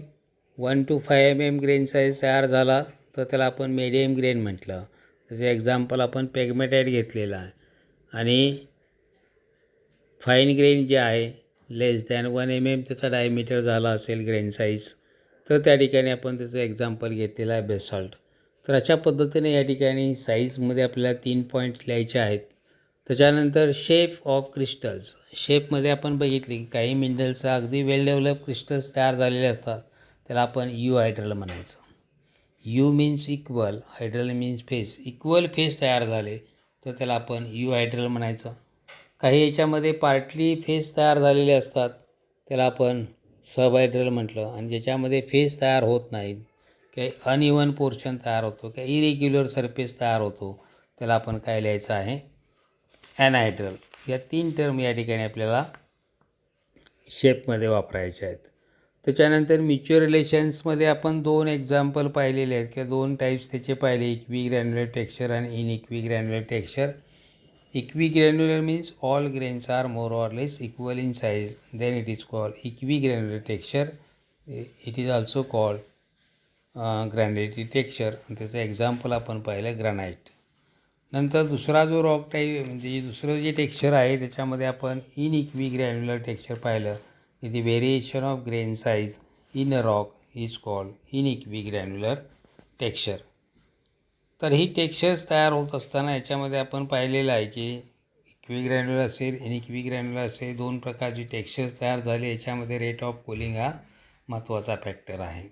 1 to 5 mm grain size तयार झाला तर त्याला आपण मीडियम ग्रेन म्हटलं. त्याचं एक्झाम्पल आपण पेगमेटाईट घेतलेलं आहे. आणि फाईन ग्रेन जे आहे लेस दॅन 1 mm त्याचा डायमीटर झाला असेल ग्रेन साईज तर त्या ठिकाणी आपण त्याचं एक्झाम्पल घेतलेलं आहे बेसॉल्ट. तर अशा पद्धतीने या ठिकाणी साईजमध्ये आपल्याला 3 पॉईंट लिहायचे आहेत. त्याच्यानंतर शेप ऑफ क्रिस्टल्स. शेपमध्ये आपण बघितले की काही मिनरल्सचा अगदी वेल डेव्हलप क्रिस्टल्स तयार झालेले असतात. त्याला आपण यू हायड्रल म्हणायचं. You means equal, hedral means face. Equal face तयार झाले तर त्याला आपण यू हायड्रल म्हणायचं. काही याच्यामध्ये पार्टली फेस तयार झालेले असतात त्याला आपण सब हायड्रल म्हटलं. आणि ज्याच्यामध्ये फेस तयार होत नाहीत, काही अनइवन पोर्शन तयार होतो, काही इरेग्युलर सरफेस तयार होतो त्याला आपण काय लिहायचं आहे ॲनहायड्रल. या 3 टर्म या ठिकाणी आपल्याला शेपमध्ये वापरायचे आहेत. त्याच्यानंतर म्युच्युअल रिलेशन्समध्ये आपण 2 एक्झाम्पल पाहिलेले आहेत किंवा 2 टाईप्स त्याचे पाहिले. इक्वी ग्रॅन्युलर टेक्स्चर आणि inequigranular texture. Equigranular means all grains are more or less equal in size, then it is called equigranular texture. It is also called granulity texture. त्याचं एक्झाम्पल आपण पाहिलं ग्रॅनाईट. नंतर दुसरा जो रॉक टाईप म्हणजे दुसरं जे टेक्स्चर आहे त्याच्यामध्ये आपण इनइक्विग्रॅन्युलर टेक्स्चर पाहिलं. The variation of grain size in a rock is called inequigranular texture. तर ही टेक्स्चर्स तयार होत असताना याच्यामध्ये आपण पाहिलेलं आहे की इक्विग्रॅन्युलर असेल इनइक्विग्रॅन्युलर असेल 2 प्रकारची टेक्स्चर्स तयार झाले. याच्यामध्ये रेट ऑफ कूलिंग हा महत्त्वाचा फॅक्टर आहे.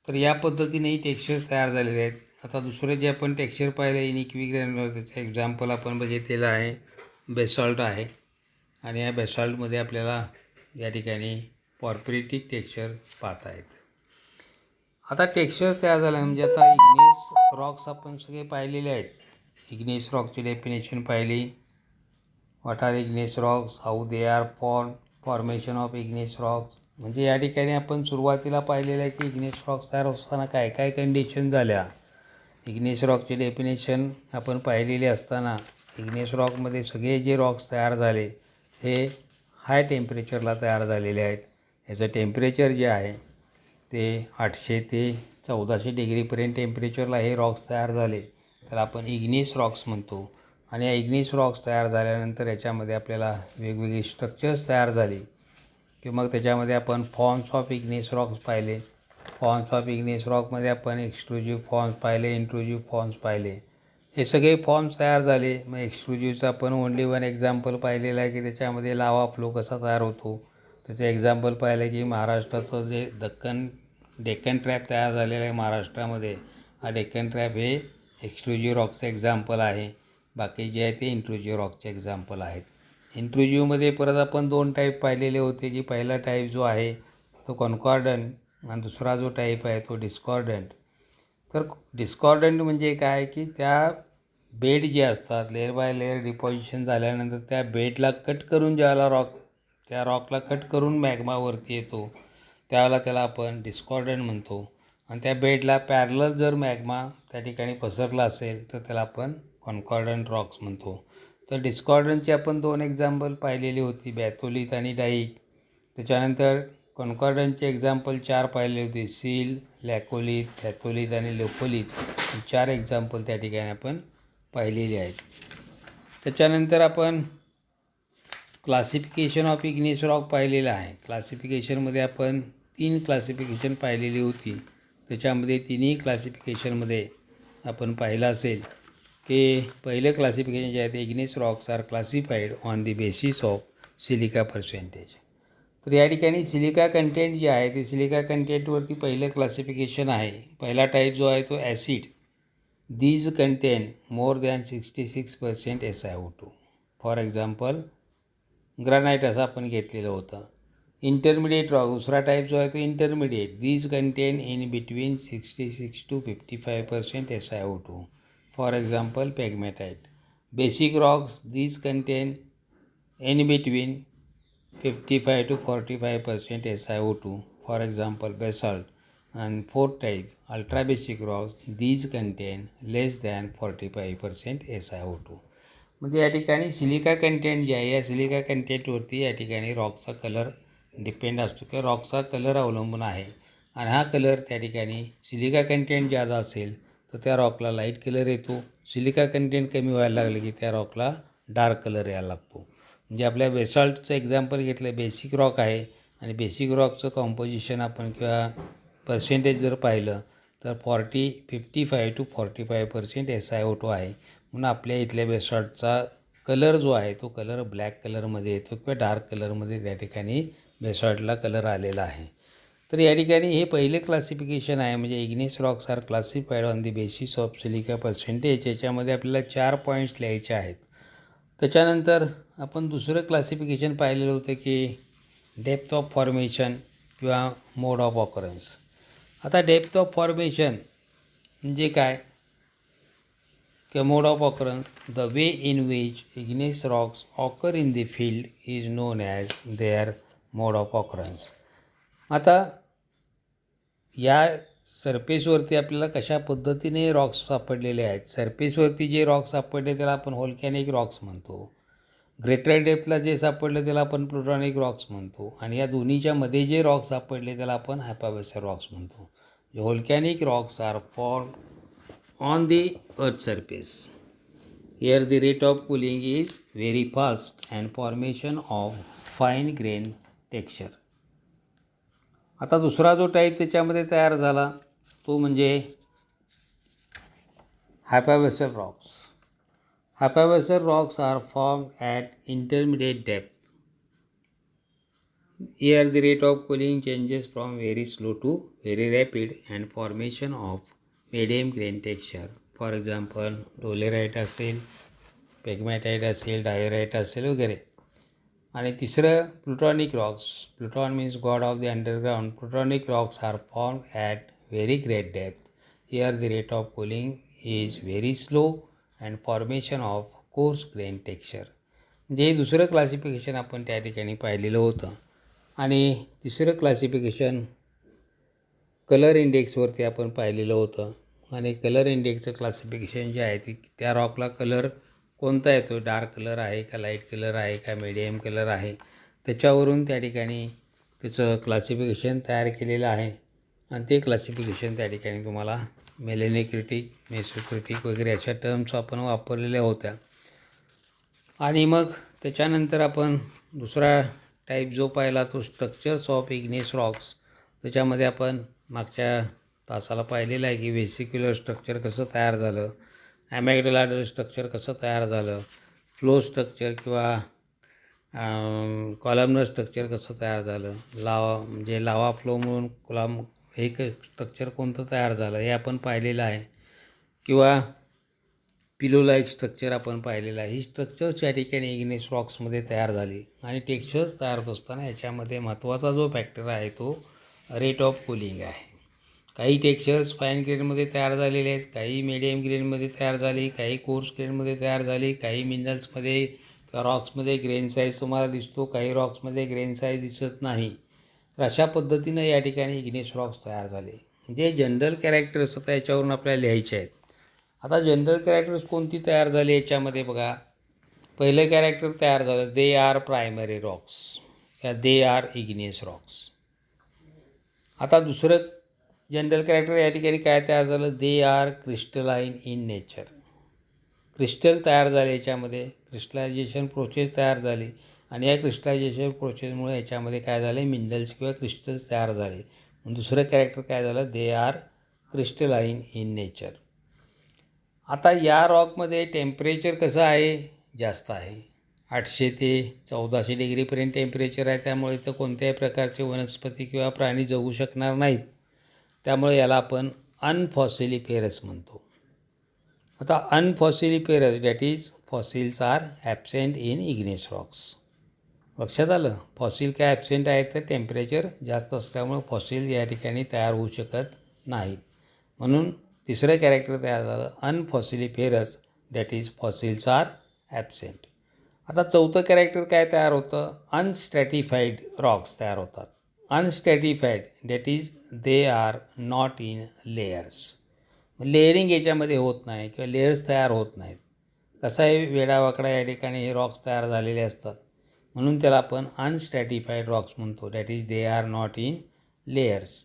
तर या पद्धतीने ही टेक्स्चर्स तयार झालेले आहेत. आता दुसरं जे आपण टेक्स्चर पाहिलं इनइक्विग्रॅन्युलर त्याचं एक्झाम्पल आपण बघितलेलं आहे बेसॉल्ट आहे. आणि या बेसॉल्टमध्ये आपल्याला या ठिकाणी पॉर्फिरिटिक टेक्स्चर पाहता येतं. आता टेक्स्चर तयार झालं म्हणजे आता इग्नेस रॉक्स आपण सगळे पाहिलेले आहेत. इग्नेस रॉकची डेफिनेशन पाहिली. What are igneous rocks, how they are formation of igneous rocks. म्हणजे या ठिकाणी आपण सुरुवातीला पाहिलेलं आहे की इग्नेस रॉक्स तयार असताना काय काय कंडिशन झाल्या. इग्नेस रॉकची डेफिनेशन आपण पाहिलेली असताना इग्नेस रॉकमध्ये सगळे जे रॉक्स तयार झाले हे हाय टेम्परेचरला तयार झालेले आहेत. याचं टेम्परेचर जे आहे ते 800 ते 1400 डिग्रीपर्यंत टेम्परेचरला हे रॉक्स तयार झाले तर आपण इग्नेस रॉक्स म्हणतो. आणि या इग्नेस रॉक्स तयार झाल्यानंतर याच्यामध्ये आपल्याला वेगवेगळे स्ट्रक्चर्स तयार झाले की मग त्याच्यामध्ये आपण फॉर्म्स ऑफ इग्नेस रॉक्स पाहिले. फॉर्म्स ऑफ इग्नियस रॉकमध्ये आपण एक्सक्लुझिव्ह फॉर्म्स पाहिले, इंट्रुजिव्ह फॉर्म्स पाहिले. हे सगळे फॉर्म्स तयार झाले. मग एक्सक्लुझिव्हचं आपण ओनली वन एक्झाम्पल पाहिलेलं आहे की त्याच्यामध्ये लावा फ्लो कसा तयार होतो. त्याचं एक्झाम्पल पाहिलं की महाराष्ट्राचं जे डेक्कन ट्रॅप तयार झालेलं आहे महाराष्ट्रामध्ये, हा डेक्कन ट्रॅप हे एक्सक्लुझिव्ह रॉकचं एक्झाम्पल आहे. बाकी जे आहे ते इंट्रुजिव्ह रॉकचे एक्झाम्पल आहेत. इंट्रुजिव्हमध्ये परत आपण 2 टाईप पाहिलेले होते की पहिला टाईप जो आहे तो कॉन्कॉर्डंट आणि दुसरा जो टाईप आहे तो डिस्कॉर्डंट. तर डिस्कॉर्डंट म्हणजे काय की त्या बेड जे असतात लेअर बाय लेअर डिपॉझिशन झाल्यानंतर त्या बेडला कट करून ज्यावेळेला त्या रॉकला कट करून मॅग्मावरती येतो त्यावेळेला त्याला आपण डिस्कॉर्डंट म्हणतो. आणि त्या बेडला पॅरलल जर मॅग्मा त्या ठिकाणी पसरला असेल तर त्याला आपण कॉन्कॉर्डंट रॉक्स म्हणतो. तर डिस्कॉर्डंटची आपण 2 एक्झाम्पल पाहिलेली होती, बॅथोलिथ आणि डाईक. त्याच्यानंतर कॉन्कॉर्डंटचे एक्झाम्पल 4 पाहिले होते, सील, लॅकोलिथ, बॅथोलिथ आणि लोकोलिथ. 4 एक्झाम्पल त्या ठिकाणी आपण पाहिलेली आहेत. त्याच्यानंतर आपण क्लासिफिकेशन ऑफ इग्नियस रॉक पाहिलेलं आहे. क्लासिफिकेशनमध्ये आपण 3 क्लासिफिकेशन पाहिलेली होती. त्याच्यामध्ये तिन्ही क्लासिफिकेशनमध्ये आपण पाहिलं असेल की पहिलं क्लासिफिकेशन जे आहे ते igneous rocks are classified on the basis of silica percentage. तर या ठिकाणी सिलिका कंटेंट जे आहे ते सिलिका कंटेंटवरती पहिलं क्लासिफिकेशन आहे. पहिला टाईप जो आहे तो acid. These contain more than 66% SiO2. For example granite असं आपण घेतलेलं होतं. इंटरमिडिएट रॉक दुसरा टाईप जो आहे तो intermediate. These contain in between 66 to 55% SiO2. For example pegmatite. Basic rocks these contain in between 55 to 45% SiO2. For example basalt. and fourth type ultra basic rocks, these contain less than 45% SiO2. म्हणजे या ठिकाणी सिलिका कंटेंट जे आहे या सिलिका कंटेंटवरती या ठिकाणी रॉकचा कलर डिपेंड असतो किंवा रॉकचा कलर अवलंबून आहे. आणि हा कलर त्या ठिकाणी सिलिका कंटेंट जादा असेल तर त्या रॉकला लाईट कलर येतो. सिलिका कंटेंट कमी व्हायला लागलं की त्या रॉकला डार्क कलर यायला लागतो. म्हणजे आपल्या बेसॉल्टचं एक्झाम्पल घेतलं, बेसिक रॉक आहे आणि बेसिक रॉकचं कॉम्पोजिशन आपण किंवा पर्सेंटेज जर पाहिलं तर 55 to 45% SiO2 आहे. म्हणून आपल्या इथल्या बेसॉल्टचा कलर जो आहे तो कलर ब्लॅक कलरमध्ये येतो किंवा डार्क कलरमध्ये त्या ठिकाणी बेसॉल्टला कलर आलेला आहे. तर या ठिकाणी हे पहिले क्लासिफिकेशन आहे, म्हणजे igneous rocks are classified on the basis of silica percentage. याच्यामध्ये आपल्याला 4 पॉईंट्स लिहायचे आहेत. त्याच्यानंतर आपण दुसरं क्लासिफिकेशन पाहिलेलं होतं की डेप्थ ऑफ फॉर्मेशन किंवा मोड ऑफ ऑकरन्स. आता डेप्थ ऑफ फॉर्मेशन म्हणजे काय किंवा mode of occurrence, the way in which igneous rocks occur in the field is known as their mode of occurrence. आता या सरफेसवरती आपल्याला कशा पद्धतीने रॉक्स सापडलेले आहेत. सरफेसवरती जे रॉक्स सापडले त्याला आपण व्होल्कॅनिक रॉक्स म्हणतो. ग्रेटर डेप्थला जे सापडले त्याला आपण प्लुटॉनिक रॉक्स म्हणतो. आणि या दोन्हीच्या मध्ये जे रॉक्स सापडले त्याला आपण हायपाबेसर रॉक्स म्हणतो. Volcanic rocks are form on the earth surface. Here the rate of cooling is very fast and formation of fine grain texture. आता दुसरा जो टाईप त्याच्यामध्ये तयार झाला तो म्हणजे hypabyssal rocks. Hypabyssal rocks are formed at intermediate depth. Here the rate of cooling changes from very slow to very rapid and formation of medium grain texture. For example, dolerite असेल, पेगमॅटाईट असेल, डायोराईट असेल वगैरे. आणि तिसरं plutonic rocks. Pluton means god of the underground. Plutonic rocks are formed at very great depth. Here the rate of cooling is very slow and formation of coarse grain texture. म्हणजे हे दुसरं क्लासिफिकेशन आपण त्या ठिकाणी पाहिलेलं होतं. आणि तिसरं क्लासिफिकेशन कलर इंडेक्सवरती आपण पाहिलेलं होतं. आणि कलर इंडेक्सचं क्लासिफिकेशन जे आहे ती त्या रॉकला कलर कोणता येतो, डार्क कलर आहे का, लाईट कलर आहे का, मीडियम कलर आहे, त्याच्यावरून त्या ठिकाणी त्याचं क्लासिफिकेशन तयार केलेलं आहे. आणि ते क्लासिफिकेशन त्या ठिकाणी तुम्हाला मेलेनोक्रिटिक, मेसोक्रिटिक वगैरे अशा टर्म्स आपण वापरलेल्या होत्या. आणि मग त्याच्यानंतर आपण दुसरा टाईप जो पाहिला तो स्ट्रक्चर्स ऑफ इग्नियस रॉक्स. त्याच्यामध्ये आपण मागच्या तासाला पाहिलेलं आहे की व्हेसिक्युलर स्ट्रक्चर कसं तयार झालं, ॲमॅग्डलायडल स्ट्रक्चर कसं तयार झालं, फ्लो स्ट्रक्चर किंवा कॉलमनर स्ट्रक्चर कसं तयार झालं, लावा फ्लो म्हणून हे स्ट्रक्चर कोणतं तयार झालं हे आपण पाहिलेलं आहे, किंवा पिलो लाईक स्ट्रक्चर आपण पाहिलेलं आहे. ही स्ट्रक्चर्स या ठिकाणी इग्नियस रॉक्समध्ये तयार झाली आणि टेक्स्चर्स तयार होत असताना याच्यामध्ये महत्त्वाचा जो फॅक्टर आहे तो रेट ऑफ कूलिंग आहे. काही टेक्स्चर्स फाईन ग्रेनमध्ये तयार झालेले आहेत, काही मिडियम ग्रेनमध्ये तयार झाली, काही कोर्स ग्रेनमध्ये तयार झाली, काही मिनरल्समध्ये किंवा रॉक्समध्ये ग्रेन साईज तुम्हाला दिसतो, काही रॉक्समध्ये ग्रेन साईज दिसत नाही. तर अशा पद्धतीनं या ठिकाणी इग्नियस रॉक्स तयार झाले. म्हणजे जनरल कॅरेक्टर्स आता याच्यावरून आपल्याला लिहायचे आहेत. आता जनरल कॅरेक्टर्स कोणती तयार झाली याच्यामध्ये बघा. पहिलं कॅरेक्टर तयार झालं, दे आर प्रायमरी रॉक्स या दे आर इग्नियस रॉक्स. आता दुसरं जनरल कॅरेक्टर या ठिकाणी काय तयार झालं, दे are crystalline in nature. Crystal तयार झाले, याच्यामध्ये क्रिस्टलायझेशन प्रोसेस तयार झाली आणि या क्रिस्टलायझेशन प्रोसेसमुळे याच्यामध्ये काय झाले, मिनरल्स किंवा क्रिस्टल्स तयार झाले. दुसरं कॅरेक्टर काय झालं, दे आर क्रिस्टलाइन इन नेचर. आता या रॉकमध्ये टेम्परेचर कसं आहे, जास्त आहे. 800 ते 1400 डिग्रीपर्यंत टेम्परेचर आहे. त्यामुळे इथं कोणत्याही प्रकारचे वनस्पती किंवा प्राणी जगू शकणार नाहीत. त्यामुळे याला आपण अनफॉसिलिफेरस म्हणतो. आता unfossiliferous that is fossils are absent in igneous rocks. लक्षात आलं, फॉसिल काय ॲबसेंट आहे तर टेम्परेचर जास्त असल्यामुळे फॉसिल या ठिकाणी तयार होऊ शकत नाहीत. म्हणून तिसरं कॅरेक्टर तयार झालं, unfossiliferous that is fossils are absent. आता चौथं कॅरेक्टर काय तयार होतं, अनस्ट्रॅटिफाईड रॉक्स तयार होतात. Unstratified that is they are not in layers. Layering याच्यामध्ये होत नाही किंवा लेयर्स तयार होत नाहीत. कसा आहे, वेडावाकडा या ठिकाणी हे रॉक्स तयार झालेले असतात, म्हणून त्याला आपण अनस्ट्रॅटिफाईड रॉक्स म्हणतो. That is they are not in layers.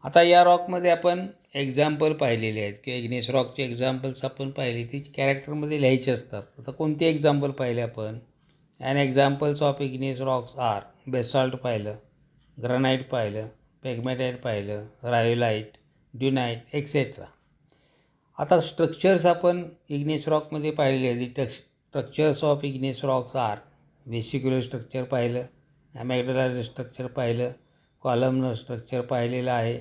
आता या रॉकमध्ये आपण एक्झाम्पल पाहिलेले आहेत किंवा इग्नियस रॉकचे एक्झाम्पल्स आपण पाहिली, ती कॅरेक्टरमध्ये लिहायची असतात. आता कोणते एक्झाम्पल पाहिले आपण, an examples of igneous rocks are, basalt पाहिलं, ग्रनाईट पाहिलं, पेगमॅटाईट पाहिलं, रायोलाईट, ड्युनाईट एक्सेट्रा. आता स्ट्रक्चर्स आपण इग्नियस रॉकमध्ये पाहिलेले आहेत. Structures of igneous rocks are, vesicular structure पाहिलं, ॲमॅग्डलायडल स्ट्रक्चर पाहिलं, कॉलमनर स्ट्रक्चर पाहिलेलं आहे.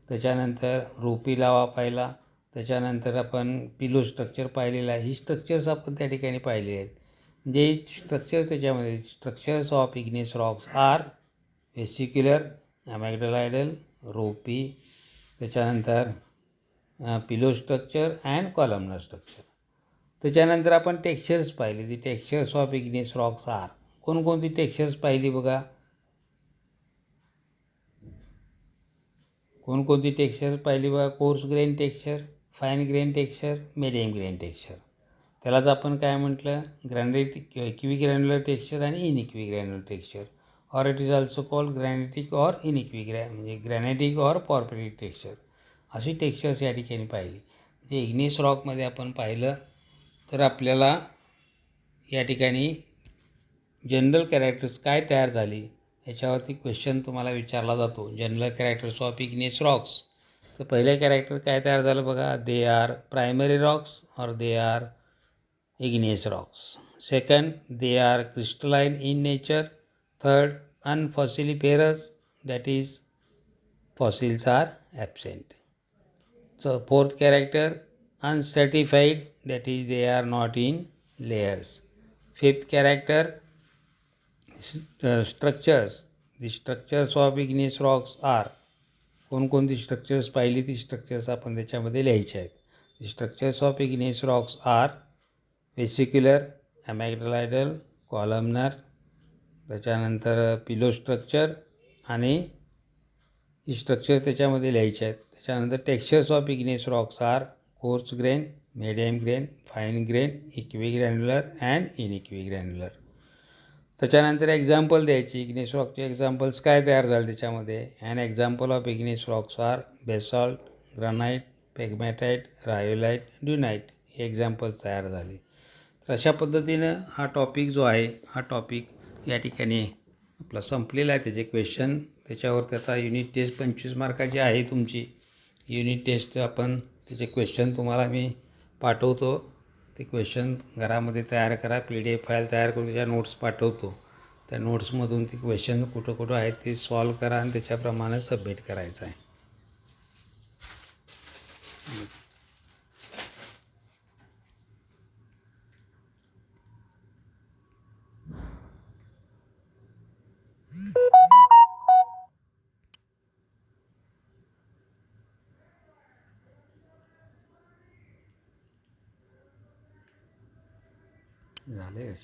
त्याच्यानंतर रोपी लावा पाहिला, त्याच्यानंतर आपण पिलो स्ट्रक्चर पाहिलेलं आहे. ही स्ट्रक्चर्स आपण त्या ठिकाणी पाहिलेली आहेत. म्हणजे स्ट्रक्चर त्याच्यामध्ये structures of igneous rocks are vesicular, amygdaloidal, ropy, त्याच्यानंतर pillow structure and columnar structure. त्याच्यानंतर आपण टेक्स्चर्स पाहिली, ती textures of igneous rocks are. कोणकोणती टेक्स्चर्स पाहिली बघा, कोणकोणती टेक्स्चर पाहिली बघा, coarse grain texture, fine grain texture, medium grain texture. त्यालाच आपण काय म्हटलं, इक्विग्रॅन्युलर टेक्स्चर आणि inequigranular texture, or it is also called granitic or म्हणजे ग्रॅनेटिक ऑर पॉर्फिरिक टेक्स्चर. अशी टेक्स्चर्स या ठिकाणी पाहिली. म्हणजे इग्नियस रॉकमध्ये आपण पाहिलं तर आपल्याला या ठिकाणी जनरल कॅरेक्टर्स काय तयार झाली याच्यावरती क्वेश्चन तुम्हाला विचारला जातो. General characters of igneous rocks. तर पहिलं कॅरेक्टर काय तयार झालं बघा, they are primary rocks or they are igneous rocks. Second, they are crystalline in nature. Third, unfossiliferous that is fossils are absent. So fourth character, unstratified that is they are not in layers. Fifth character, structures. The structures of igneous rocks are, कोणकोणती स्ट्रक्चर्स पाहिली ती स्ट्रक्चर्स आपण त्याच्यामध्ये लिहायचे आहेत. The structures of igneous rocks are vesicular, amygdaloidal, columnar, त्याच्यानंतर पिलो स्ट्रक्चर आणि ही स्ट्रक्चर त्याच्यामध्ये लिहायचे आहेत. त्याच्यानंतर textures of igneous rocks are coarse grain, medium grain, fine grain, equigranular and inequigranular. त्याच्यानंतर एक्झाम्पल द्यायची, इग्नियस रॉकचे एक्झाम्पल्स काय तयार झाले त्याच्यामध्ये. An example of igneous rocks are basalt, granite, pegmatite, rhyolite, dunite. हे एक्झाम्पल्स तयार झाले. तर अशा पद्धतीनं हा टॉपिक जो आहे हा टॉपिक या ठिकाणी आपला संपलेला आहे. त्याचे क्वेश्चन त्याच्यावर आता युनिट टेस्ट 25 मार्काची आहे तुमची. युनिट टेस्ट आपण त्याचे क्वेश्चन तुम्हाला मी पाठवतो. ते क्वेश्चन घरामध्ये तयार करा. PDF फाईल तयार करून त्याच्या नोट्स पाठवतो. त्या नोट्समधून ते क्वेश्चन कुठं कुठं आहेत ते सॉल्व करा आणि त्याच्याप्रमाणे सबमिट करायचं आहे. झाले